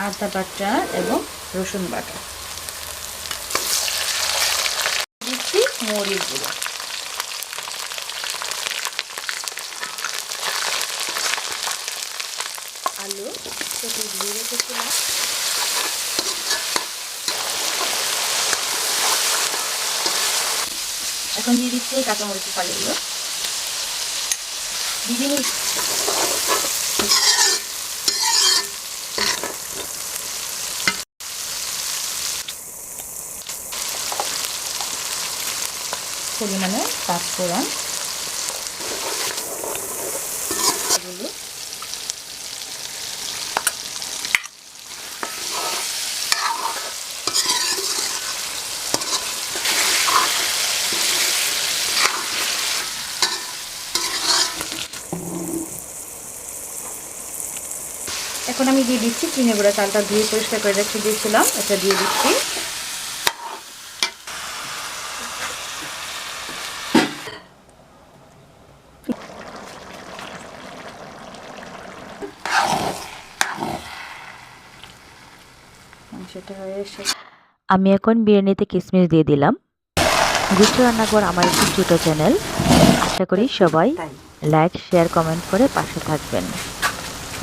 আদা বাটা এবং রসুন বাটা দিচ্ছি, মরিচ গুঁড়ো, আলু কেটে ধুয়ে রেখেছিলাম, এখন দিয়ে দিচ্ছি কাঁচামরিচের ফালিগুলো, দিয়ে দিন পরিমাণে পাঁচফোড়ন, এখন আমি দিয়ে দিচ্ছি চিনি গুঁড়া, চালটা ধুয়ে পরিষ্কার করে রেখে দিয়েছিলাম, এটা দিয়ে দিচ্ছি। আমি এখন বিরিয়ানিতে কিশমিশ দিয়ে দিলাম। গুচ্ছ রান্নাঘর আমার একটি ছোট চ্যানেল, আশা করি সবাই লাইক শেয়ার কমেন্ট করে পাশে থাকবেন।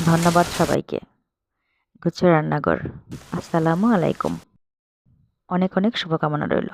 ধন্যবাদ সবাইকে। গুচ্ছ রান্নাঘর, আসসালামু আলাইকুম। অনেক অনেক শুভকামনা রইল।